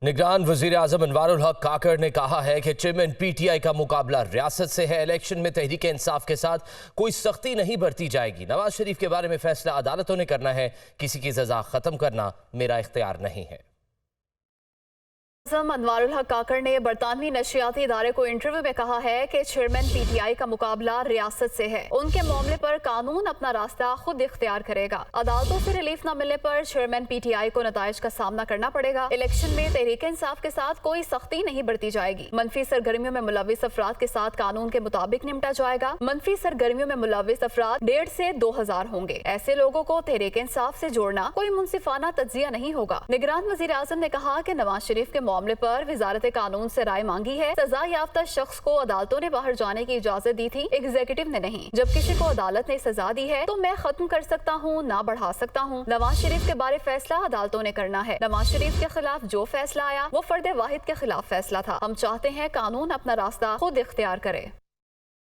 निगरान वजीर आजम अनवारुल हक काकड़ ने कहा है कि चेयरमैन पीटीआई का मुकाबला रियासत से है। इलेक्शन में तहरीक इंसाफ के साथ कोई सख्ती नहीं बरती जाएगी। नवाज शरीफ के बारे में फैसला अदालतों ने करना है, किसी की सजा खत्म करना मेरा इख्तियार नहीं है। अनवारुल हक काकड़ ने बरतानवी नशियाती इदारे को इंटरव्यू में कहा है कि चेयरमैन पीटीआई का मुकाबला रियासत से है। उनके मामले पर कानून अपना रास्ता खुद इख्तियार करेगा। अदालतों से रिलीफ न मिलने पर चेयरमैन पीटीआई को नताइज का सामना करना पड़ेगा। इलेक्शन में तहरीक इंसाफ के साथ कोई सख्ती नहीं बरती जाएगी। मनफी सरगर्मियों में मुलविस अफराद के साथ कानून के मुताबिक निपटा जाएगा। मनफी सरगर्मियों में मुलविस अफराद 1,500 से 2,000 होंगे। ऐसे लोगों को तहरीक इंसाफ से जोड़ना कोई मुंसिफाना तज्जिया नहीं होगा। निगरान वजीर आजम ने कहा कि नवाज शरीफ के मामले पर वजारत कानून से राय मांगी है। सजा याफ्ता शख्स को अदालतों ने बाहर जाने की इजाजत दी थी, एग्जीक्यूटिव ने नहीं। जब किसी को अदालत ने सजा दी है तो मैं खत्म कर सकता हूँ, ना बढ़ा सकता हूँ। नवाज शरीफ के बारे फैसला अदालतों ने करना है। नवाज शरीफ के खिलाफ जो फैसला आया वो फर्द वाहिद के खिलाफ फैसला था। हम चाहते हैं कानून अपना रास्ता खुद इख्तियार करे।